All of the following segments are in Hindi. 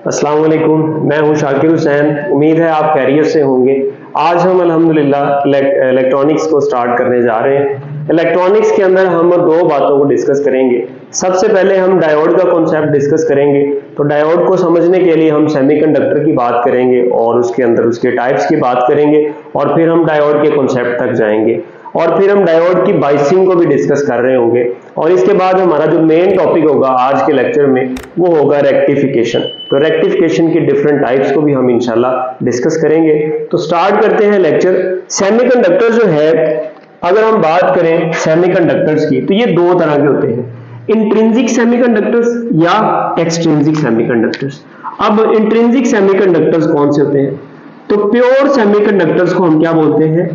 अस्सलाम वालेकुम, मैं हूं शाकिर हुसैन। उम्मीद है आप खैरियत से होंगे। आज हम अल्हम्दुलिल्लाह इलेक्ट्रॉनिक्स को स्टार्ट करने जा रहे हैं। इलेक्ट्रॉनिक्स के अंदर हम दो बातों को डिस्कस करेंगे। सबसे पहले हम डायोड का कॉन्सेप्ट डिस्कस करेंगे। तो डायोड को समझने के लिए हम सेमीकंडक्टर की बात करेंगे और उसके अंदर उसके टाइप्स की बात करेंगे और फिर हम डायोड के कॉन्सेप्ट तक जाएंगे और फिर हम डायोड की बाइसिंग को भी डिस्कस कर रहे होंगे। और इसके बाद हमारा जो मेन टॉपिक होगा आज के लेक्चर में वो होगा रेक्टिफिकेशन। तो रेक्टिफिकेशन की डिफरेंट टाइप्स को भी हम इंशाल्लाह डिस्कस करेंगे। तो स्टार्ट करते हैं लेक्चर। सेमीकंडक्टर जो है, अगर हम बात करें सेमीकंडक्टर्स की, तो ये दो तरह के होते हैं, इंट्रिंसिक सेमीकंडक्टर्स या एक्सट्रिंसिक सेमीकंडक्टर्स। अब इंट्रिंसिक सेमीकंडक्टर्स कौन से होते हैं? तो प्योर सेमीकंडक्टर्स को हम क्या बोलते हैं?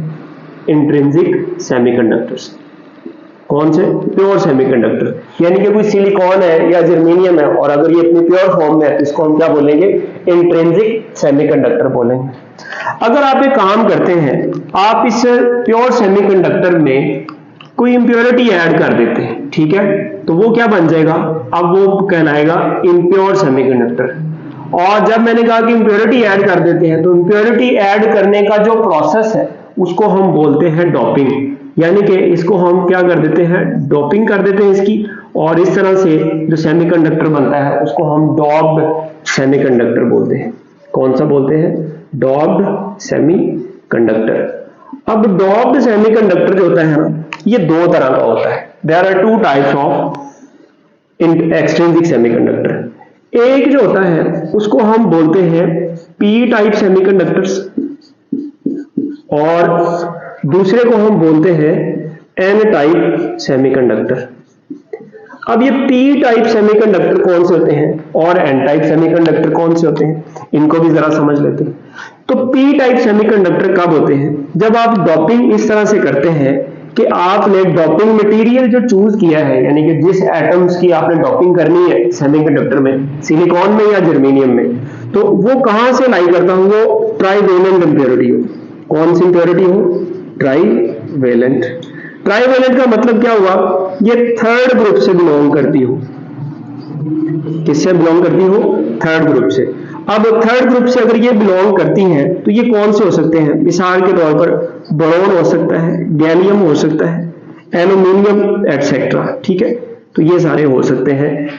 Intrinsic semiconductors. कौन से? Pure semiconductor. यानी कि कोई सिलिकॉन है या जर्मेनियम है और अगर ये अपनी प्योर फॉर्म में है तो इसको हम क्या बोलेंगे? इंट्रिंसिक सेमीकंडक्टर बोलेंगे। अगर आप एक काम करते हैं, आप इस प्योर सेमीकंडक्टर में कोई इंप्योरिटी ऐड कर देते हैं, ठीक है, तो वो क्या बन जाएगा? अब वो कहलाएगा इम्प्योर सेमीकंडक्टर। और जब मैंने कहा कि इंप्योरिटी ऐड कर देते हैं, तो इंप्योरिटी ऐड करने का जो प्रोसेस है उसको हम बोलते हैं डोपिंग। यानी कि इसको हम क्या कर देते हैं? डोपिंग कर देते हैं इसकी, और इस तरह से जो सेमीकंडक्टर बनता है उसको हम डॉप्ड सेमीकंडक्टर बोलते हैं। कौन सा बोलते हैं? Doped semiconductor. अब डॉप्ड सेमीकंडक्टर जो होता है ना, ये दो तरह का होता है। There are two types of extrinsic semiconductor. एक जो होता है उसको हम बोलते हैं पी टाइप सेमीकंडक्टर्स और दूसरे को हम बोलते हैं एन टाइप सेमीकंडक्टर। अब ये पी टाइप सेमीकंडक्टर कौन से होते हैं और एन टाइप सेमीकंडक्टर कौन से होते हैं, इनको भी जरा समझ लेते हैं। तो पी टाइप सेमीकंडक्टर कब होते हैं? जब आप डोपिंग इस तरह से करते हैं कि आपने डोपिंग मटेरियल जो चूज किया है, यानी कि जिस एटम्स की आपने डोपिंग करनी है सेमीकंडक्टर में, सिलिकॉन में या जर्मेनियम में, तो वो कहां से लाई करता हूं? वो ट्राइवेलेंट इंप्योरिटी हो। कौन सी इंप्योरिटी हो? ट्राइवेलेंट। ट्राइवेलेंट का मतलब क्या हुआ? ये थर्ड ग्रुप से बिलोंग करती हो। किससे बिलोंग करती हो? थर्ड ग्रुप से। अब थर्ड ग्रुप से अगर ये बिलोंग करती हैं तो ये कौन से हो सकते हैं? मिसाल के तौर पर बोरोन हो सकता है, गैलियम हो सकता है, एल्यूमिनियम एटसेट्रा, ठीक है। तो ये सारे हो सकते हैं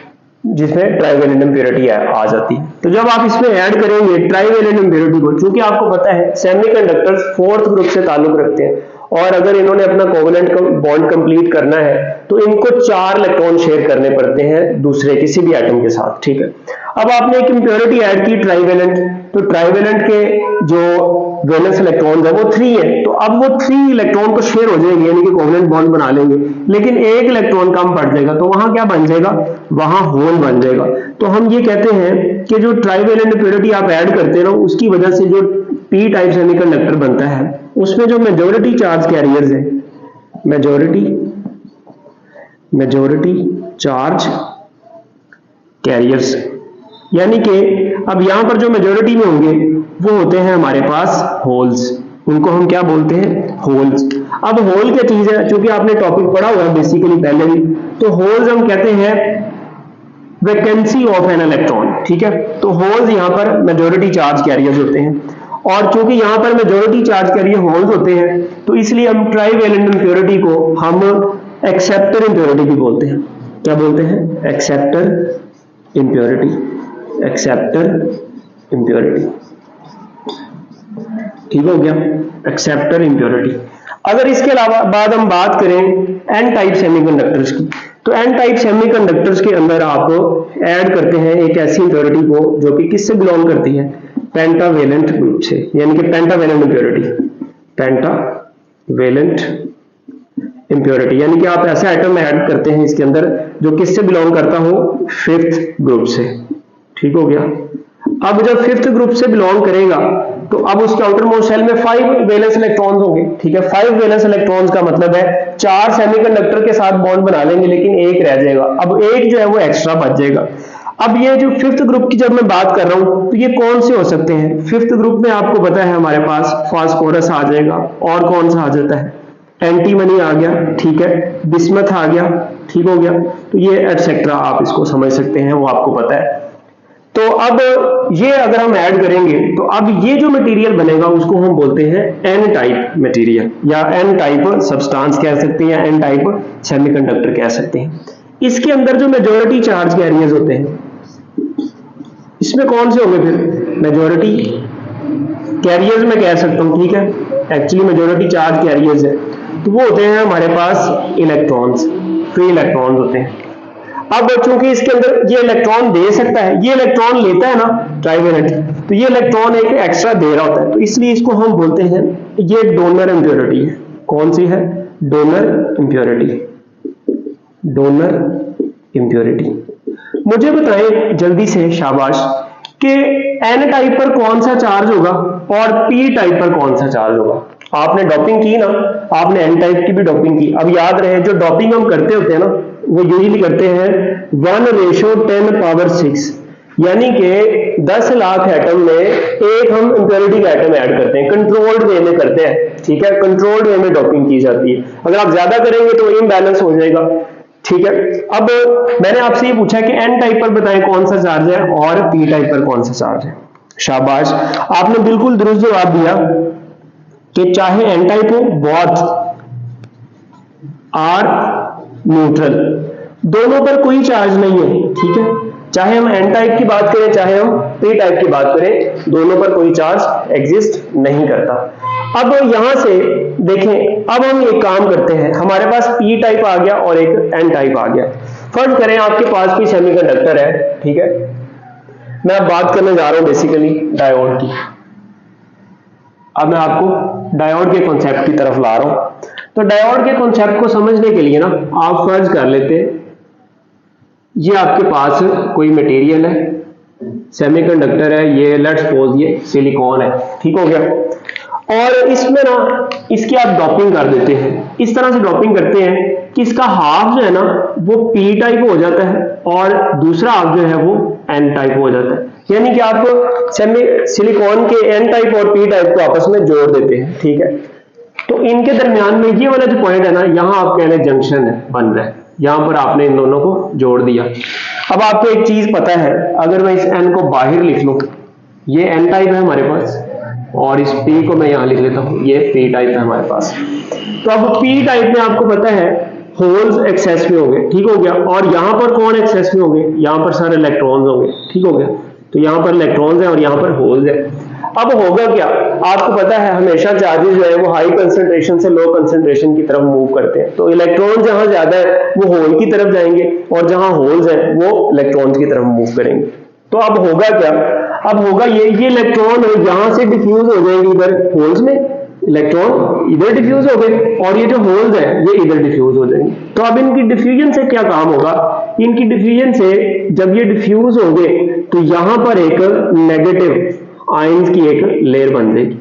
जिसमें ट्राइवेलेंट इंप्योरिटी आ जाती है। तो जब आप इसमें ऐड करेंगे ट्राइवेलेंट इंप्योरिटी को, चूंकि आपको पता है सेमीकंडक्टर्स फोर्थ ग्रुप से ताल्लुक रखते हैं और अगर इन्होंने अपना कोवेलेंट बॉन्ड कंप्लीट करना है तो इनको 4 इलेक्ट्रॉन शेयर करने पड़ते हैं दूसरे किसी भी एटम के साथ, ठीक है। अब आपने एक इंप्योरिटी ऐड की ट्राइवेलेंट, तो ट्राइवेलेंट के जो वैलेंस इलेक्ट्रॉन है वो 3 है, तो अब वो 3 इलेक्ट्रॉन तो शेयर हो जाएंगे, यानी कि कोवेलेंट बॉन्ड बना लेंगे, लेकिन एक इलेक्ट्रॉन कम पड़ जाएगा, तो वहां क्या बन जाएगा? वहां होल बन जाएगा। तो हम ये कहते हैं कि जो ट्राइवेलेंट इंप्योरिटी आप ऐड करते हैं ना, उसकी वजह से जो पी टाइप सेमीकंडक्टर बनता है उसमें जो मेजॉरिटी चार्ज कैरियर्स है, मेजॉरिटी चार्ज कैरियर्स, यानी कि अब यहां पर जो मेजॉरिटी में होंगे वो होते हैं हमारे पास होल्स। उनको हम क्या बोलते हैं? होल्स। अब होल क्या चीज है? चूंकि आपने टॉपिक पढ़ा हुआ है बेसिकली पहले भी, तो होल्स हम कहते हैं वैकेंसी ऑफ एन इलेक्ट्रॉन, ठीक है। तो होल्स यहां पर मेजॉरिटी चार्ज कैरियर्स होते हैं, और चूंकि यहां पर मेजॉरिटी चार्ज कैरियर होल्स होते हैं तो इसलिए हम ट्राइवेलेंट इंप्योरिटी को हम एक्सेप्टर इंप्योरिटी भी बोलते हैं। क्या बोलते हैं? Acceptor impurity. ठीक हो गया, एक्सेप्टर इंप्योरिटी। अगर इसके अलावा बाद हम बात करें एन टाइप सेमीकंडक्टर्स की, तो एन टाइप सेमीकंडक्टर्स के अंदर आप ऐड करते हैं एक ऐसी इंप्योरिटी को जो कि किससे बिलोंग करती है? पेंटावेलेंट ग्रुप से, यानी कि पेंटावेलेंट इंप्योरिटी, यानी कि आप ऐसा एटम ऐड करते हैं इसके अंदर जो किससे बिलोंग करता हो? 5th ग्रुप से। ठीक हो गया। अब जब 5th ग्रुप से बिलोंग करेगा तो अब उसके आउटर मोस्ट शेल में 5 वैलेंस इलेक्ट्रॉन्स होंगे, ठीक है। 5 वैलेंस इलेक्ट्रॉन्स का मतलब है 4 सेमीकंडक्टर के साथ बॉन्ड बना लेंगे लेकिन एक रह जाएगा। अब एक जो है वो एक्स्ट्रा बच जाएगा। अब ये जो 5th ग्रुप की जब मैं बात कर रहा हूं तो ये कौन से हो सकते हैं? 5th ग्रुप में आपको पता है हमारे पास फास्फोरस आ जाएगा, और कौन सा आ जाता है? एंटीमनी आ गया, ठीक है, बिस्मथ आ गया, ठीक हो गया। तो ये एटसेट्रा आप इसको समझ सकते हैं, वो आपको पता है, तो अब ये अगर हम ऐड करेंगे तो अब ये जो मटेरियल बनेगा उसको हम बोलते हैं एन टाइप मटेरियल या एन टाइप सब्सटेंस कह सकते हैं या एन टाइप सेमीकंडक्टर कह सकते हैं। इसके अंदर जो मेजॉरिटी चार्ज कैरियर्स होते हैं इसमें कौन से होंगे फिर मेजॉरिटी कैरियर्स में कह सकता हूं, ठीक है, एक्चुअली मेजॉरिटी चार्ज कैरियर्स है तो वो होते हैं हमारे पास इलेक्ट्रॉन्स, फ्री इलेक्ट्रॉन्स होते हैं। अब चूंकि इसके अंदर ये इलेक्ट्रॉन दे सकता है, ये इलेक्ट्रॉन लेता है ना ट्राइवेलेंट, तो ये इलेक्ट्रॉन एक एक्स्ट्रा दे रहा होता है, तो इसलिए इसको हम बोलते हैं ये डोनर इम्प्योरिटी है। कौन सी है? Donor impurity. Donor impurity. मुझे बताएं जल्दी से शाबाश कि एन टाइप पर कौन सा चार्ज होगा और पी टाइप पर कौन सा चार्ज होगा। आपने डॉपिंग की ना, आपने एन टाइप की भी डॉपिंग की। अब याद रहे जो डॉपिंग हम करते होते हैं ना वो यूजुअली करते हैं 1:10⁶, यानी कि 10 लाख एटम में एक हम इंप्योरिटी का एटम ऐड करते हैं, कंट्रोल्ड वे में करते हैं, ठीक है, कंट्रोल्ड वे में डॉपिंग की जाती है। अगर आप ज्यादा करेंगे तो इम्बैलेंस हो जाएगा, ठीक है। अब मैंने आपसे ये पूछा कि एन टाइप पर बताएं कौन सा चार्ज है और पी टाइप पर कौन सा चार्ज है। शाबाश, आपने बिल्कुल दुरुस्त जवाब दिया कि चाहे एन टाइप हो बोथ आर न्यूट्रल, दोनों पर कोई चार्ज नहीं है, ठीक है। चाहे हम एन टाइप की बात करें चाहे हम पी टाइप की बात करें, दोनों पर कोई चार्ज एग्जिस्ट नहीं करता। अब यहां से देखें, अब हम एक काम करते हैं, हमारे पास पी टाइप आ गया और एक एन टाइप आ गया। फर्ज करें आपके पास भी सेमीकंडक्टर है, ठीक है, मैं अब बात करने जा रहा हूं बेसिकली डायोड की। अब मैं आपको डायोड के कॉन्सेप्ट की तरफ ला रहा हूं। तो डायोड के कॉन्सेप्ट को समझने के लिए ना आप फर्ज कर लेते हैं ये आपके पास कोई मटेरियल है, सेमीकंडक्टर है, ये लेट्स सपोज ये सिलिकॉन है, ठीक हो गया, और इसमें ना इसकी आप डॉपिंग कर देते हैं। इस तरह से डॉपिंग करते हैं कि इसका हाफ जो है ना वो पी टाइप हो जाता है और दूसरा हाफ जो है वो एन टाइप हो जाता है, यानी कि आप सिलिकॉन के एन टाइप और पी टाइप को आपस में जोड़ देते हैं, ठीक है। तो इनके दरमियान में ये वाला जो पॉइंट है ना, यहां आप कह रहे जंक्शन है बन रहा है, यहां पर आपने इन दोनों को जोड़ दिया। अब आपको एक चीज पता है, अगर मैं इस एन को बाहर लिख लूं, ये एन टाइप है हमारे पास और इस पी को मैं यहां लिख लेता हूं, ये पी टाइप है हमारे पास। तो अब पी टाइप में आपको पता है होल्स एक्सेस में होंगे, ठीक हो गया, और यहां पर कौन एक्सेस में होंगे? यहां पर सारे इलेक्ट्रॉन्स होंगे, ठीक हो गया। तो यहां पर इलेक्ट्रॉन्स हैं और यहां पर होल्स है। अब होगा क्या, आपको पता है हमेशा चार्जेस जो है वो हाई कंसंट्रेशन से लो कंसंट्रेशन की तरफ मूव करते हैं। तो इलेक्ट्रॉन जहां ज्यादा है वो होल की तरफ जाएंगे और जहां होल्स हैं वो इलेक्ट्रॉन्स की तरफ मूव करेंगे। तो अब होगा क्या, अब होगा ये इलेक्ट्रॉन यहां से डिफ्यूज हो जाएंगे इधर होल्स में, इलेक्ट्रॉन इधर डिफ्यूज हो गए और ये जो होल्स है ये इधर डिफ्यूज हो जाएंगे। तो अब इनकी डिफ्यूजन से क्या काम होगा, इनकी डिफ्यूजन से जब ये डिफ्यूज हो गए तो यहां पर एक नेगेटिव आयंस की एक लेयर बन जाएगी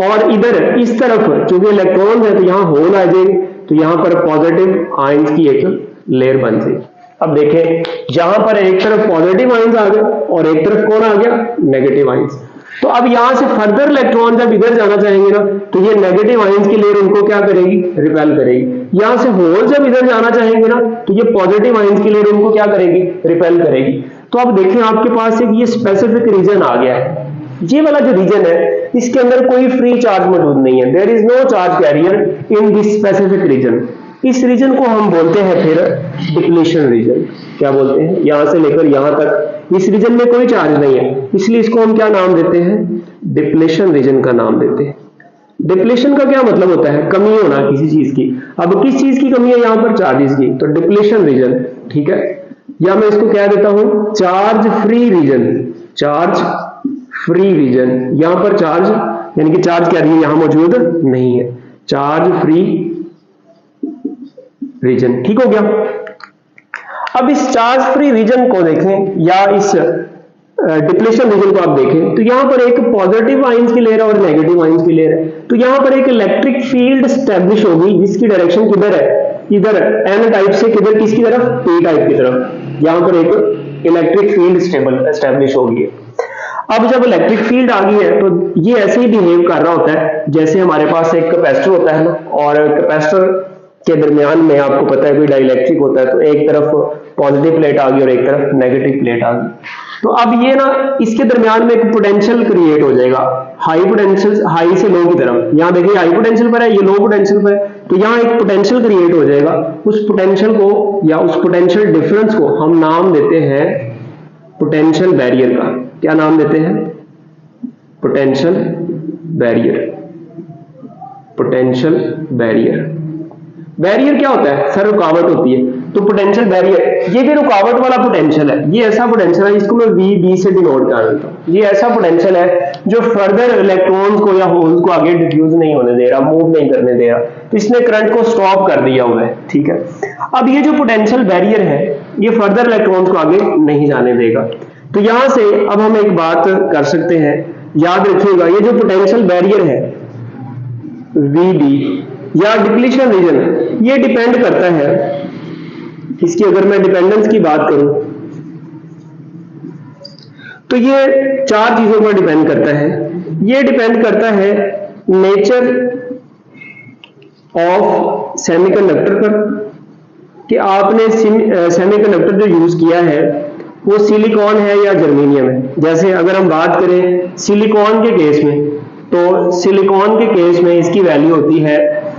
और इधर इस तरफ क्योंकि इलेक्ट्रॉन है तो यहां होल आ जाएंगे, तो यहां पर पॉजिटिव आयंस की एक लेयर बन जाएगी। अब देखें यहां पर एक तरफ पॉजिटिव आयंस आ गए और एक तरफ कौन आ गया? Negative ions. तो अब यहां से फर्दर इलेक्ट्रॉन जब इधर जाना चाहेंगे ना तो ये नेगेटिव आयंस की लेयर उनको क्या करेगी? रिपेल करेगी। यहां से होल जब इधर जाना चाहेंगे ना तो ये पॉजिटिव आयंस की लेयर उनको क्या करेगी? रिपेल करेगी। तो अब देखें आपके पास एक ये स्पेसिफिक रीजन आ गया है, ये वाला जो रीजन है इसके अंदर कोई फ्री चार्ज मौजूद नहीं है, there is no charge carrier in this specific region. इस रीजन को हम बोलते हैं फिर डिप्लीशन रीजन। क्या बोलते हैं? यहां से लेकर यहां तक इस रीजन में कोई चार्ज नहीं है, इसलिए इसको हम क्या नाम देते हैं? डिप्लीशन रीजन का नाम देते हैं। डिप्लीशन का क्या मतलब होता है? कमी होना किसी चीज की। अब किस चीज की कमी है यहां पर? चार्जेस की। तो डिप्लीशन रीजन, ठीक है, या मैं इसको क्या देता हूं? Charge free region. Charge free region, यहां पर चार्ज यानी कि चार्ज कैरियर यहां मौजूद नहीं है, चार्ज फ्री रीजन, ठीक हो गया। अब इस चार्ज फ्री रीजन को देखें या इस डिप्लीशन रीजन को आप देखें तो यहां पर एक पॉजिटिव आयंस की लेयर और नेगेटिव आयंस की लेयर है। तो यहां पर एक इलेक्ट्रिक फील्ड स्टैब्लिश होगी जिसकी डायरेक्शन किधर है? इधर एन टाइप से किधर, किसकी तरफ? पी टाइप की तरफ। यहां पर एक इलेक्ट्रिक फील्ड स्टैब्लिश होगी। अब जब इलेक्ट्रिक फील्ड आ गई है तो ये ऐसे ही बिहेव कर रहा होता है जैसे हमारे पास एक कैपेसिटर होता है ना, और कैपेसिटर के दरमियान में आपको पता है कोई डाइलेक्ट्रिक होता है, तो एक तरफ पॉजिटिव प्लेट आ गई और एक तरफ नेगेटिव प्लेट आ गई। तो अब ये ना इसके दरमियान में एक पोटेंशियल क्रिएट हो जाएगा, हाई पोटेंशियल, हाई से लो की तरफ। यहाँ देखिए हाई पोटेंशियल पर है, ये लो पोटेंशियल पर है, तो यहाँ एक पोटेंशियल क्रिएट हो जाएगा। उस पोटेंशियल को या उस पोटेंशियल डिफरेंस को हम नाम देते हैं पोटेंशियल बैरियर का। क्या नाम देते हैं? Potential barrier. Potential barrier, barrier क्या होता है सर? रुकावट होती है। तो पोटेंशियल बैरियर, ये भी रुकावट वाला पोटेंशियल है। ये ऐसा पोटेंशियल है, इसको मैं बी से डिनोट कर देता हूं। ये ऐसा पोटेंशियल है जो फर्दर इलेक्ट्रॉन्स को या होल्स को आगे डिफ्यूज नहीं होने दे रहा, मूव नहीं करने दे रहा, तो इसने करंट को स्टॉप कर दिया हुआ है। ठीक है, अब ये जो पोटेंशियल बैरियर है ये फर्दर इलेक्ट्रॉन्स को आगे नहीं जाने देगा। तो यहां से अब हम एक बात कर सकते हैं, याद रखिएगा, ये जो पोटेंशियल बैरियर है VB या डिप्लीशन रीजन, ये डिपेंड करता है इसकी, अगर मैं डिपेंडेंस की बात करूं तो ये 4 चीजों पर डिपेंड करता है। ये डिपेंड करता है नेचर ऑफ सेमीकंडक्टर पर, कि आपने सेमीकंडक्टर जो यूज किया है वो सिलिकॉन है या जर्मेनियम है। जैसे अगर हम बात करें सिलिकॉन के केस में, तो सिलिकॉन के केस में इसकी वैल्यू होती है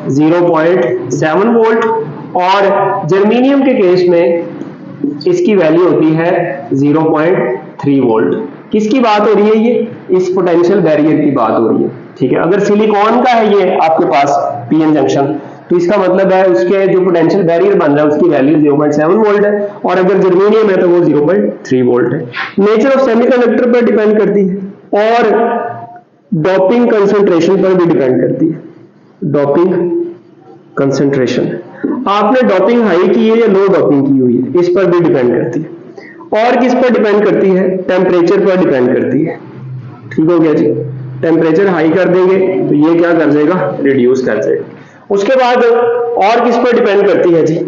0.7 वोल्ट, और जर्मेनियम के केस में इसकी वैल्यू होती है 0.3 वोल्ट। किसकी बात हो रही है? ये इस पोटेंशियल बैरियर की बात हो रही है। ठीक है, अगर सिलिकॉन का है ये आपके पास पीएन जंक्शन, तो इसका मतलब है उसके जो पोटेंशियल बैरियर बन रहा है उसकी वैल्यू 0.7 वोल्ट है, और अगर जर्मेनियम है तो वो 0.3 वोल्ट है। नेचर ऑफ सेमीकंडक्टर पर डिपेंड करती है और डोपिंग कंसंट्रेशन पर भी डिपेंड करती है। डोपिंग कंसंट्रेशन, आपने डोपिंग हाई की है या लो डोपिंग की हुई है, इस पर भी डिपेंड करती है। और किस पर डिपेंड करती है? टेम्परेचर पर डिपेंड करती है। ठीक हो गया जी, टेम्परेचर हाई कर देंगे तो ये क्या कर जाएगा? रिड्यूस कर जाएगा। उसके बाद और किस पर डिपेंड करती है जी?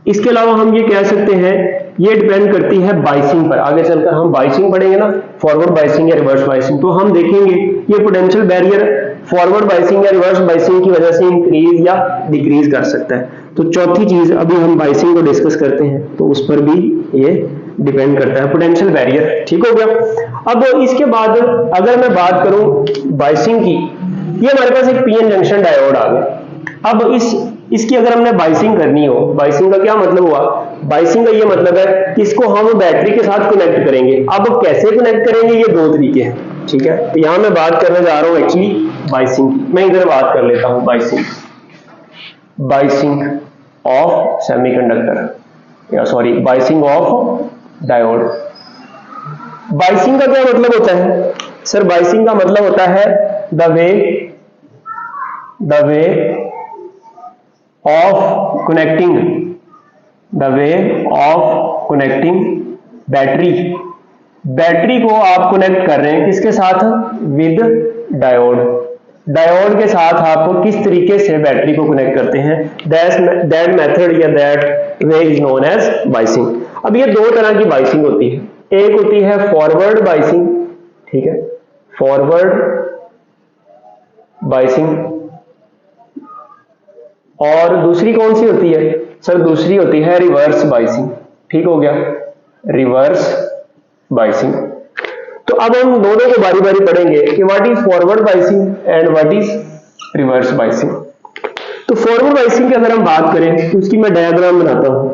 इसके अलावा हम ये कह सकते हैं ये डिपेंड करती है बाइसिंग पर। आगे चलकर हम बाइसिंग पढ़ेंगे ना, फॉरवर्ड बाइसिंग या रिवर्स बाइसिंग, तो हम देखेंगे ये पोटेंशियल बैरियर फॉरवर्ड बाइसिंग या रिवर्स बाइसिंग की वजह से इंक्रीज या डिक्रीज कर सकता है। तो चौथी चीज, अभी हम बाइसिंग को डिस्कस करते हैं, तो उस पर भी ये डिपेंड करता है पोटेंशियल बैरियर। ठीक हो गया। अब इसके बाद अगर मैं बात करूं बाइसिंग की, ये हमारे पास एक पीएन जंक्शन डायोड आ गया। अब इसकी अगर हमने बाइसिंग करनी हो, बाइसिंग का क्या मतलब हुआ? बाइसिंग का ये मतलब है कि इसको हम बैटरी के साथ कनेक्ट करेंगे। अब कैसे कनेक्ट करेंगे? ये 2 तरीके हैं। ठीक है, तो यहां मैं बात करने जा रहा हूं एक्चुअली बाइसिंग की। मैं इधर बात कर लेता हूं बाइसिंग ऑफ सेमीकंडक्टर, या sorry biasing of diode. Biasing का क्या मतलब होता है सर? बाइसिंग का मतलब होता है the way of connecting battery को आप कनेक्ट कर रहे हैं किसके साथ? With diode. डायोड के साथ आप किस तरीके से बैटरी को कनेक्ट करते हैं? दैट मेथड या that way is known as biasing. अब ये 2 तरह की बाइसिंग होती है। एक होती है फॉरवर्ड बाइसिंग, ठीक है, फॉरवर्ड बाइसिंग, और दूसरी कौन सी होती है सर? दूसरी होती है रिवर्स बाइसिंग। ठीक हो गया, रिवर्स बाइसिंग। तो अब हम दोनों को बारी बारी पढ़ेंगे कि what is forward biasing and what is reverse biasing. तो फॉरवर्ड बाइसिंग की अगर हम बात करें तो उसकी मैं डायग्राम बनाता हूं,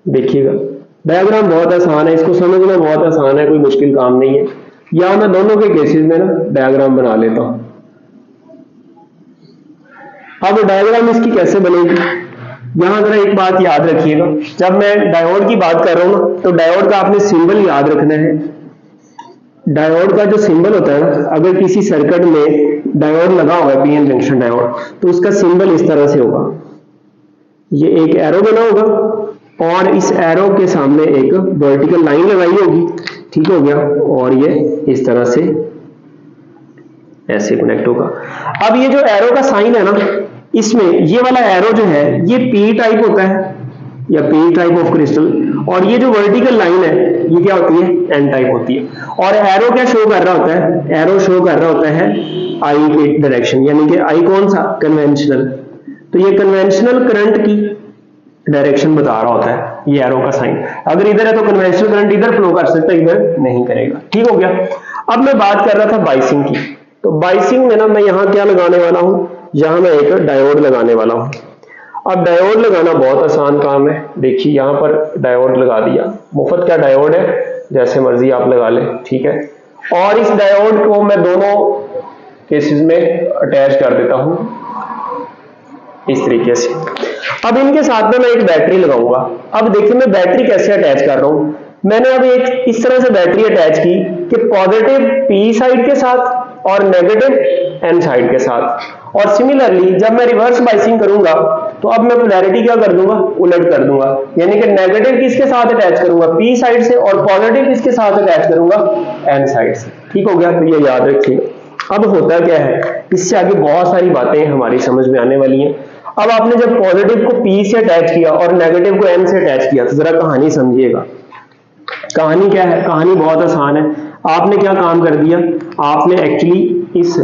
देखिएगा। डायग्राम बहुत आसान है, इसको समझना बहुत आसान है, कोई मुश्किल काम नहीं है। या मैं दोनों के केसेस में ना डायग्राम बना लेता हूं। अब डायग्राम इसकी कैसे बनेगी, यहां जरा एक बात याद रखिएगा। जब मैं डायोड की बात कर रहा हूं ना, तो डायोड का आपने सिंबल याद रखना है। डायोड का जो सिंबल होता है ना, अगर किसी सर्किट में डायोड लगा हुआ है, पीएन जंक्शन डायोड, तो उसका सिंबल इस तरह से होगा। ये एक एरो बना होगा और इस एरो के सामने एक वर्टिकल लाइन लगाई होगी। ठीक हो गया, और ये इस तरह से ऐसे कनेक्ट होगा। अब ये जो एरो का साइन है ना, इसमें ये वाला एरो जो है ये पी टाइप होता है या पी टाइप ऑफ क्रिस्टल, और ये जो वर्टिकल लाइन है ये क्या होती है? एन टाइप होती है। और एरो क्या शो कर रहा होता है? एरो शो कर रहा होता है आई के डायरेक्शन, यानी कि आई कौन सा? कन्वेंशनल। तो ये कन्वेंशनल करंट की डायरेक्शन बता रहा होता है ये एरो का साइन। अगर इधर है तो कन्वेंशनल करंट इधर फ्लो कर सकता है, इधर नहीं करेगा। ठीक हो गया। अब मैं बात कर रहा था बाइसिंग की, तो बाइसिंग में ना मैं यहां क्या लगाने वाला हूं, यहां मैं एक डायोड लगाने वाला हूं। अब डायोड लगाना बहुत आसान काम है। देखिए यहां पर डायोड लगा दिया, मुफ्त का डायोड है, जैसे मर्जी आप लगा लें। ठीक है। और इस डायोड को मैं दोनों केसेस में अटैच कर देता हूं इस तरीके से। अब इनके साथ में मैं एक बैटरी लगाऊंगा। अब देखिए मैं बैटरी कैसे अटैच कर रहा हूं। मैंने अब एक इस तरह से बैटरी अटैच की कि पॉजिटिव पी साइड के साथ और नेगेटिव एन साइड के साथ। और सिमिलरली जब मैं रिवर्स बाइसिंग करूंगा तो अब मैं पोलैरिटी क्या कर दूंगा, उलट कर दूंगा, यानी कि नेगेटिव किसके साथ अटैच करूंगा, पी साइड से, और पॉजिटिव किसके साथ अटैच करूंगा, एन साइड से। ठीक हो गया। तो ये याद रखिएगा। अब होता क्या है, इससे आगे बहुत सारी बातें हमारी समझ में आने वाली हैं। अब आपने जब पॉजिटिव को पी से अटैच किया और नेगेटिव को एन से अटैच किया तो जरा कहानी समझिएगा। कहानी क्या है, कहानी बहुत आसान है। आपने क्या काम कर दिया, आपने एक्चुअली इस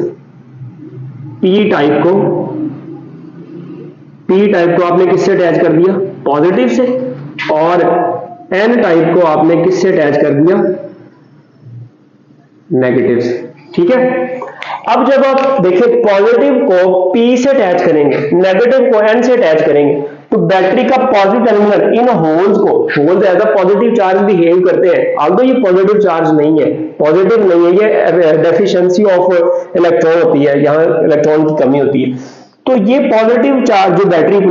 पी टाइप को आपने किससे अटैच कर दिया, पॉजिटिव से, और एन टाइप को आपने किससे अटैच कर दिया, नेगेटिव से। ठीक है। अब जब आप देखें पॉजिटिव को पी से अटैच करेंगे, नेगेटिव को एन से अटैच करेंगे, तो बैटरी का पॉजिटिव टर्मिनल इन होल्स को, holes as a positive charge behave करते हैं। आल्दो ये पॉजिटिव चार्ज नहीं है, पॉजिटिव नहीं है, ये डेफिशिएंसी ऑफ इलेक्ट्रॉन होती है, यहाँ इलेक्ट्रॉन की कमी होती है। तो ये पॉजिटिव चार्ज जो बैटरी की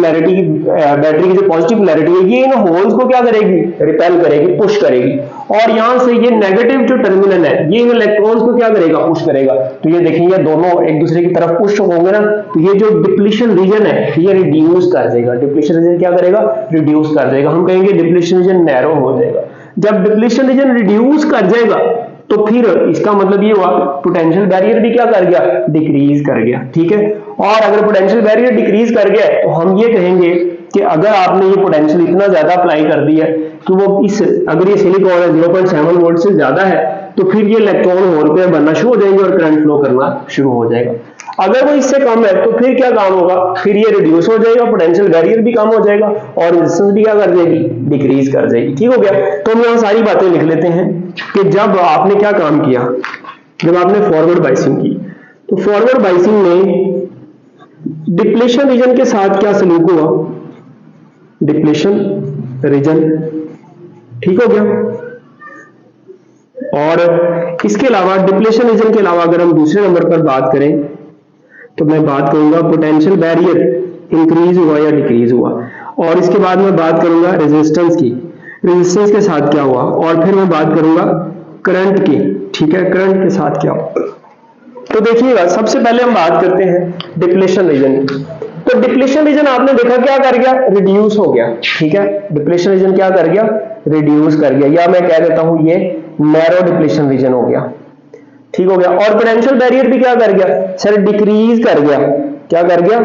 जो पॉजिटिव पोलैरिटी है, ये इन होल्स को क्या करेगी, रिपेल करेगी, पुश करेगी। और यहां से ये नेगेटिव जो टर्मिनल है, ये इन इलेक्ट्रॉन्स को क्या करेगा, पुश करेगा। तो ये देखेंगे दोनों एक दूसरे की तरफ पुश होंगे ना, तो ये जो डिप्लीशन रीजन है ये रिड्यूस कर देगा। डिप्लीशन रीजन क्या करेगा, रिड्यूस कर देगा। हम कहेंगे डिप्लीशन रीजन नैरो हो जाएगा। जब डिप्लीशन रीजन रिड्यूस कर जाएगा तो फिर इसका मतलब ये हुआ पोटेंशियल बैरियर भी क्या कर गया, डिक्रीज कर गया। ठीक है। और अगर पोटेंशियल बैरियर डिक्रीज कर गया तो हम ये कहेंगे कि अगर आपने ये पोटेंशियल इतना ज्यादा अप्लाई कर दिया कि वो इस, अगर ये सिलिकॉन है 0.7 वोल्ट से ज्यादा है, तो फिर ये इलेक्ट्रॉन होल पे बनना शुरू हो जाएंगे और करंट फ्लो करना शुरू हो जाएगा। अगर वो इससे कम है तो फिर क्या काम होगा, फिर ये रिड्यूस हो जाएगा, पोटेंशियल बैरियर भी कम हो जाएगा और रेजिस्टेंस भी क्या कर देगी, डिक्रीज कर जाएगी। ठीक हो गया। तो हम यहाँ सारी बातें लिख लेते हैं कि जब आपने क्या काम किया, जब आपने फॉरवर्ड बाइसिंग की, तो फॉरवर्ड बाइसिंग में डिप्लीशन रीजन के साथ क्या सलूक हुआ, डिप्लीशन रीजन। ठीक हो गया। और इसके अलावा डिप्लीशन रीजन के अलावा अगर हम दूसरे नंबर पर बात करें तो मैं बात करूंगा पोटेंशियल बैरियर इंक्रीज हुआ या डिक्रीज हुआ, और इसके बाद मैं बात करूंगा रेजिस्टेंस की, रेजिस्टेंस के साथ क्या हुआ, और फिर मैं बात करूंगा करंट की। ठीक है, करंट के साथ क्या हुआ। तो देखिएगा सबसे पहले हम बात करते हैं डिप्लीशन रीजन। तो डिप्लीशन रीजन आपने देखा क्या कर गया, रिड्यूस हो गया। ठीक है, डिप्लीशन रीजन क्या कर गया, रिड्यूस कर गया, या मैं कह देता हूं ये नैरो डिप्लीशन रीजन हो गया। ठीक हो गया। और पोटेंशियल बैरियर भी क्या कर गया सर, डिक्रीज कर गया। क्या कर गया,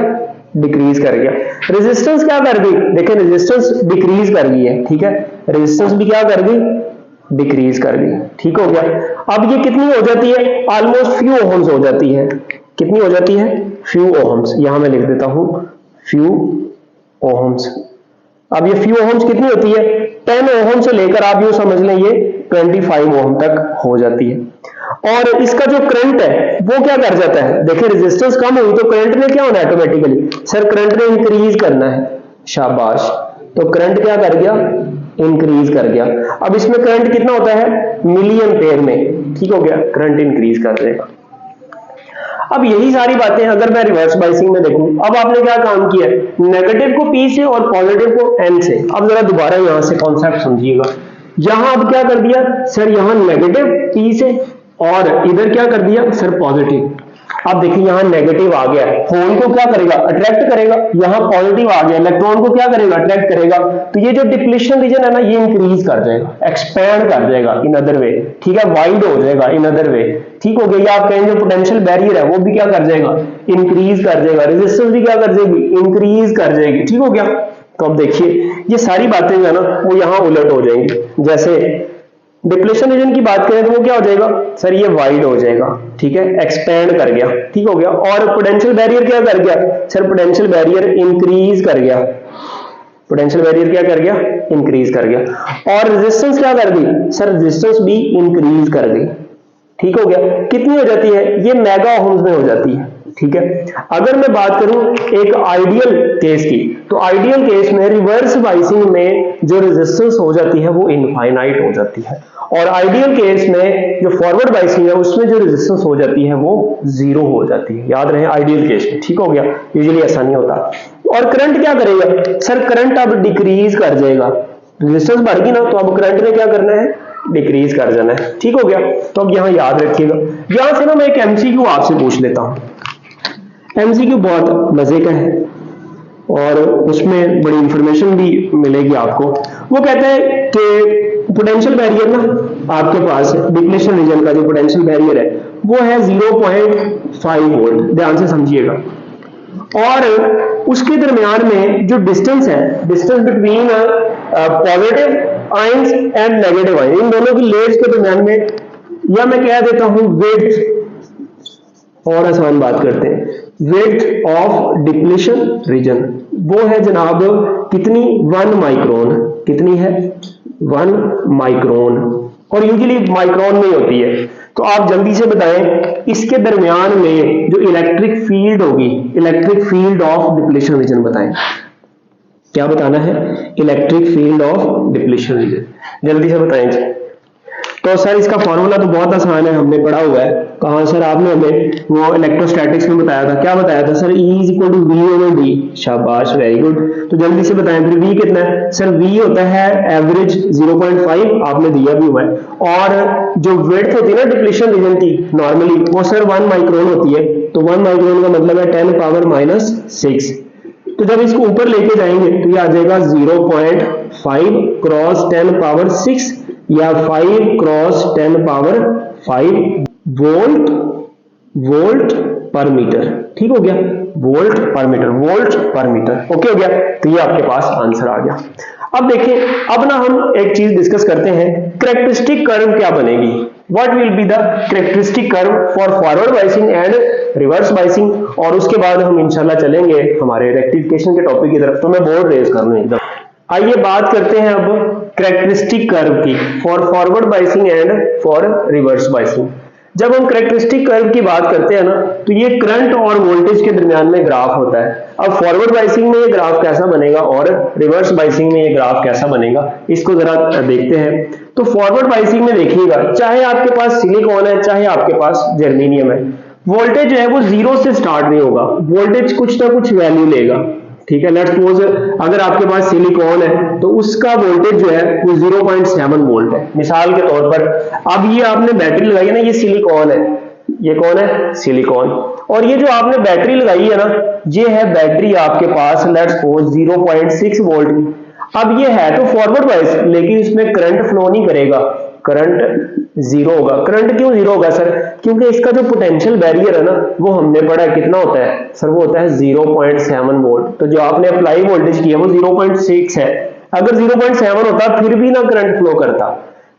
डिक्रीज कर गया। रेजिस्टेंस क्या कर गई, देखिए रेजिस्टेंस डिक्रीज कर गई है। ठीक है, रेजिस्टेंस भी क्या कर गई, डिक्रीज कर गई। ठीक हो गया। अब ये कितनी हो जाती है, ऑलमोस्ट फ्यू ओहम्स हो जाती है। कितनी हो जाती है, फ्यू ओहम्स। यहां मैं लिख देता हूं फ्यू ओहम्स। अब ये फ्यू ओहम्स कितनी होती है, 10 ओहम से लेकर आप यूं समझ लें ये 25 ओहम तक हो जाती है। और इसका जो करंट है वो क्या कर जाता है, देखिए रेजिस्टेंस कम हुई तो करंट ने क्या होना है, ऑटोमेटिकली सर करंट ने इंक्रीज करना है। शाबाश। तो करंट क्या कर गया, इंक्रीज कर गया। अब इसमें करंट कितना होता है, मिली एम्पेयर में। ठीक हो गया, करंट इंक्रीज कर देगा। अब यही सारी बातें अगर मैं रिवर्स बाइसिंग में देखूं, अब आपने क्या काम किया, नेगेटिव को पी से और पॉजिटिव को एन से। अब जरा दोबारा यहां से कॉन्सेप्ट समझिएगा। यहां अब क्या कर दिया सर, यहां नेगेटिव पी से और इधर क्या कर दिया सर, पॉजिटिव। अब देखिए यहां नेगेटिव आ गया, होल को क्या करेगा, अट्रैक्ट करेगा। यहां पॉजिटिव आ गया, इलेक्ट्रॉन को क्या करेगा, अट्रैक्ट करेगा। तो ये जो डिप्लीशन रीजन है ना, ये इंक्रीज कर जाएगा, एक्सपैंड कर जाएगा इन अदर वे। ठीक है, वाइड हो जाएगा इन अदर वे। ठीक हो गया। या आप कहेंगे पोटेंशियल बैरियर है वो भी क्या कर जाएगा, इंक्रीज कर जाएगा। रेजिस्टेंस भी क्या कर जाएगी, इंक्रीज कर जाएगी। ठीक हो गया। तो अब देखिए ये सारी बातें जो है ना वो यहां उलट हो जाएंगी। जैसे डिप्लेशन रीजन की बात करें तो वो क्या हो जाएगा सर, ये वाइड हो जाएगा, ठीक है, एक्सपेंड कर गया, ठीक हो गया। और पोटेंशियल बैरियर क्या कर गया सर, पोटेंशियल बैरियर इंक्रीज कर गया, पोटेंशियल बैरियर क्या कर गया, इंक्रीज कर गया। और रेजिस्टेंस क्या कर दी सर, रेजिस्टेंस भी इंक्रीज कर गई, ठीक हो गया। कितनी हो जाती है, ये मेगा ओम्स में हो जाती है, ठीक है। अगर मैं बात करूं एक आइडियल केस की, तो आइडियल केस में रिवर्स बाइसिंग में जो रेजिस्टेंस हो जाती है वो इनफाइनाइट हो जाती है, और आइडियल केस में जो फॉरवर्ड बाइसिंग है उसमें जो रेजिस्टेंस हो जाती है वो जीरो हो जाती है, याद रहे आइडियल केस में, ठीक हो गया। यूजुअली ऐसा नहीं होता। और करंट क्या करेगा सर, करंट अब डिक्रीज कर जाएगा, रेजिस्टेंस बढ़ गई ना, तो अब करंट ने क्या करना है, डिक्रीज कर जाना है, ठीक हो गया। तो अब यहां याद रखिएगा। यहां से ना मैं एक एमसीक्यू आपसे पूछ लेता हूं, एमसीक्यू बहुत मजे का है और उसमें बड़ी इंफॉर्मेशन भी मिलेगी आपको। वो कहता है कि पोटेंशियल बैरियर ना आपके पास डिप्लेशन रीजन का जो पोटेंशियल बैरियर है वो है 0.5 वोल्ट, ध्यान से समझिएगा। और उसके दरमियान में जो डिस्टेंस है, distance between positive ions and negative ions, इन दोनों की लेयर्स के दरमियान में, या मैं कह देता हूं विड्थ, और आसान बात करते हैं, विड्थ ऑफ डिप्लेशन रीजन वो है जनाब कितनी, 1 माइक्रोन, कितनी है 1 माइक्रोन, और यूजुअली माइक्रोन में होती है। तो आप जल्दी से बताएं इसके दरमियान में जो इलेक्ट्रिक फील्ड होगी, electric field of depletion region बताएं, क्या बताना है, electric field of depletion region, जल्दी से बताएं जी। तो सर इसका फॉर्मूला तो बहुत आसान है, हमने पढ़ा हुआ है, कहां सर, आपने हमें वो इलेक्ट्रोस्टैटिक्स में बताया था, क्या बताया था sir, E is equal to V over D, शाबाश, वेरी गुड। तो जल्दी से बताएं फिर V कितना है सर, V होता है एवरेज 0.5, आपने दिया भी हुआ है, और जो विड्थ होती है ना डिप्लेशन रीजन की नॉर्मली वो सर 1 माइक्रोन होती है, तो 1 माइक्रोन का मतलब है 10 पावर माइनस 6। तो जब इसको ऊपर लेके जाएंगे तो ये आ जाएगा 0.5 क्रॉस 10 पावर 6 या 5 क्रॉस 10 पावर 5 वोल्ट पर मीटर, ठीक हो गया, वोल्ट पर मीटर, वोल्ट पर मीटर, ओके हो गया। तो ये आपके पास आंसर आ गया। अब देखिए, अब ना हम एक चीज डिस्कस करते हैं, कैरेक्टरिस्टिक कर्व क्या बनेगी, what will be the characteristic curve for forward biasing and reverse biasing, और उसके बाद हम इंशाल्लाह चलेंगे हमारे रेक्टिफिकेशन के टॉपिक की तरफ। तो मैं बोर्ड रेज कर लूं एकदम। आइए बात करते हैं अब कैरेक्टरिस्टिक कर्व की for forward biasing and for reverse biasing. जब हम कैरेक्टरिस्टिक कर्व की बात करते हैं ना, तो ये करंट और वोल्टेज के दरमियान में ग्राफ होता है। अब फॉरवर्ड बाइसिंग में ये ग्राफ कैसा बनेगा और रिवर्स बाइसिंग में ये ग्राफ कैसा बनेगा, इसको जरा देखते हैं। तो फॉरवर्ड बाइसिंग में देखिएगा, चाहे आपके पास सिलिकॉन है चाहे आपके पास जर्मेनियम है, वोल्टेज जो है वो 0 से स्टार्ट नहीं होगा, वोल्टेज कुछ ना कुछ वैल्यू लेगा, ठीक है। लेट्स सपोज अगर आपके पास सिलिकॉन है तो उसका वोल्टेज जो है वो 0.7 वोल्ट है, मिसाल के तौर पर। अब ये आपने बैटरी लगाई है ना, ये सिलिकॉन है, ये कौन है, सिलिकॉन, और ये जो आपने बैटरी लगाई है ना, ये है बैटरी आपके पास लेट्स सपोज 0.6 वोल्ट की। अब ये है तो फॉरवर्ड बाइस, लेकिन इसमें करंट फ्लो नहीं करेगा, करंट जीरो होगा। करंट क्यों जीरो होगा सर, क्योंकि इसका जो पोटेंशियल बैरियर है ना वो हमने पढ़ा है कितना होता है सर, वो होता है 0.7 वोल्ट। तो जो आपने अप्लाई वोल्टेज किया वो 0.6 है, अगर 0.7 होता फिर भी ना करंट फ्लो करता।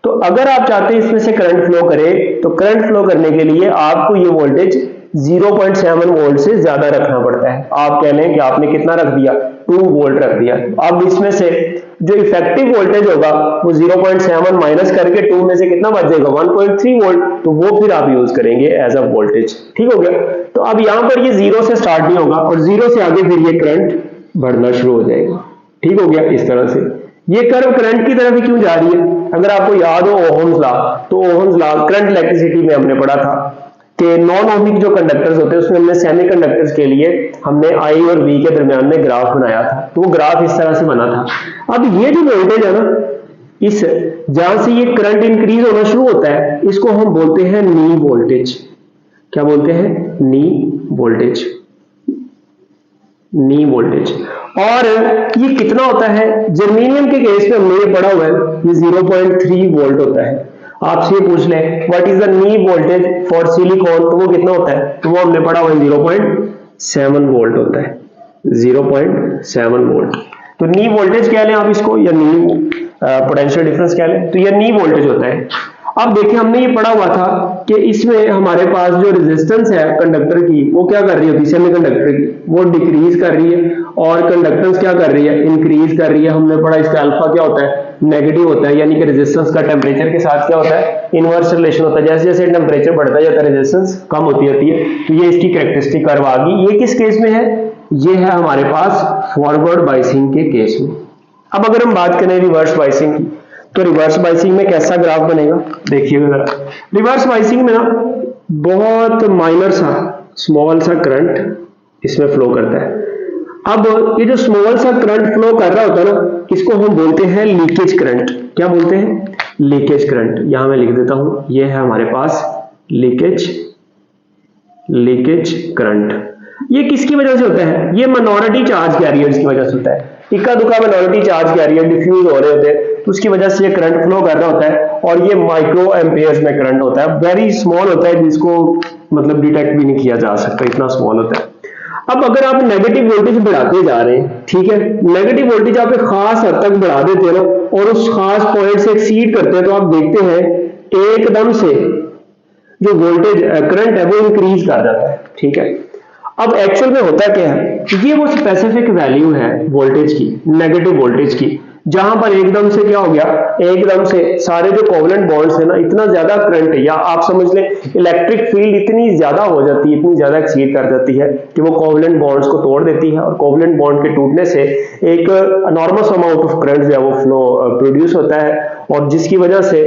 तो अगर आप चाहते हैं इसमें से करंट फ्लो करे, तो करंट फ्लो करने के लिए आपको ये वोल्टेज 0.7 वोल्ट से ज्यादा रखना पड़ता है। आप कह लें कि आपने कितना रख दिया, 2 वोल्ट रख दिया। अब इसमें से जो इफेक्टिव वोल्टेज होगा वो 0.7 माइनस करके 2 में से कितना बच जाएगा, 1.3 वोल्ट, तो वो फिर आप यूज करेंगे एज अ वोल्टेज, ठीक हो गया। तो अब यहां पर ये 0 से स्टार्ट नहीं होगा और 0 से आगे फिर ये करंट बढ़ना शुरू हो जाएगा, ठीक हो गया। इस तरह से ये कर्व करंट की तरफ ही क्यों जा रही है, अगर आपको याद हो ओहम्स लॉ, तो ओहम्स लॉ करंट इलेक्ट्रिसिटी में हमने पढ़ा था कि नॉन ओहमिक जो कंडक्टर्स होते हैं उसमें हमने सेमीकंडक्टर्स के लिए हमने I और V के दरमियान में ग्राफ बनाया था, तो वो ग्राफ इस तरह से बना था। अब ये जो वोल्टेज है ना, इस जहां से ये करंट इंक्रीज होना शुरू होता है, इसको हम बोलते हैं नी वोल्टेज। क्या बोलते हैं, नी वोल्टेज, नी वोल्टेज। और ये कितना होता है, जर्मेनियम के केस में हमने ये पढ़ा हुआ है, ये 0.3 वोल्ट होता है। आपसे ये पूछ ले what is the knee voltage for silicon, तो वो कितना होता है, तो वो हमने पढ़ा हुआ है 0.7 वोल्ट होता है, 0.7 वोल्ट। तो नी वोल्टेज कह लें आप इसको, या नी पोटेंशियल डिफरेंस कह लें, तो ये नी वोल्टेज होता है। अब देखिए हमने ये पढ़ा हुआ था कि इसमें हमारे पास जो रेजिस्टेंस है कंडक्टर की वो क्या कर रही होती है, सेमीकंडक्टर की, वो डिक्रीज कर रही है, और कंडक्टेंस क्या कर रही है, इंक्रीज कर रही है। हमने पढ़ा इसका अल्फा क्या होता है, नेगेटिव होता है, यानी कि रेजिस्टेंस का टेम्परेचर के साथ क्या होता है, इनवर्स रिलेशन होता है। जैसे जैसे टेम्परेचर बढ़ता जाता है रेजिस्टेंस कम होती है। तो ये इसकी कैरेक्टरिस्टिक कर्व आ गई। ये किस केस में है, ये है हमारे पास फॉरवर्ड बाइसिंग के केस में। अब अगर हम बात करें रिवर्स बाइसिंग की, तो रिवर्स बाइसिंग में कैसा ग्राफ बनेगा, देखिएगा जरा। रिवर्स बाइसिंग में ना बहुत माइनर सा स्मॉल सा करंट इसमें फ्लो करता है। अब ये जो स्मॉल सा करंट फ्लो कर रहा होता है ना, इसको हम बोलते हैं लीकेज करंट। क्या बोलते हैं, लीकेज करंट। यहां मैं लिख देता हूं, ये है हमारे पास लीकेज करंट। ये किसकी वजह से होता है, ये मिनोरिटी चार्ज कैरियर्स की वजह से होता है। इक्का दुक्का मिनोरिटी चार्ज कैरियर डिफ्यूज हो रहे होते हैं, तो उसकी वजह से ये करंट फ्लो कर रहा होता है, और ये माइक्रो एम्पेयर्स में करंट होता है, वेरी स्मॉल होता है, जिसको मतलब डिटेक्ट भी नहीं किया जा सकता, इतना स्मॉल होता है। अब अगर आप नेगेटिव वोल्टेज बढ़ाते जा रहे हैं, ठीक है, नेगेटिव वोल्टेज आप एक खास हद तक बढ़ा देते हैं ना, और उस खास पॉइंट से एक्सीड करते हैं, तो आप देखते हैं एकदम से जो वोल्टेज करंट है वो इंक्रीज कर जाता है, ठीक है। अब एक्चुअल में होता क्या है, ये वो स्पेसिफिक वैल्यू है वोल्टेज की, नेगेटिव वोल्टेज की, जहां पर एकदम से क्या हो गया, एकदम से सारे जो कोवलेंट बॉन्ड्स है ना, इतना ज्यादा करंट, या आप समझ लें इलेक्ट्रिक फील्ड इतनी ज्यादा हो जाती है, इतनी ज्यादा एक्सीड कर जाती है कि वो कोवलेंट बॉन्ड्स को तोड़ देती है, और कोवलेंट बॉन्ड के टूटने से एक एनॉर्मस अमाउंट ऑफ करंट जो है वो फ्लो प्रोड्यूस होता है, और जिसकी वजह से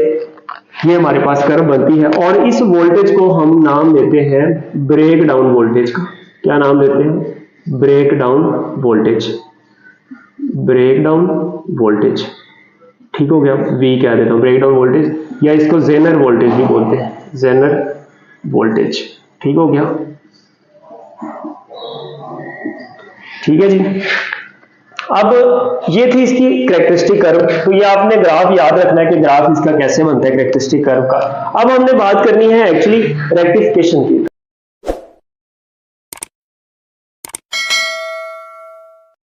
ये हमारे पास कर्व बनती है। और इस वोल्टेज को हम नाम देते हैं ब्रेक डाउन वोल्टेज का। क्या नाम देते हैं, break down voltage, break down voltage, ठीक हो गया, वी कह देता हूं ब्रेक डाउन वोल्टेज, या इसको जेनर वोल्टेज भी बोलते हैं, जेनर वोल्टेज, ठीक हो गया, ठीक है जी। अब ये थी इसकी कैरेक्टरिस्टिक कर्व। तो ये आपने ग्राफ याद रखना है कि ग्राफ इसका कैसे बनता है कैरेक्टरिस्टिक कर्व का। अब हमने बात करनी है एक्चुअली रेक्टिफिकेशन की।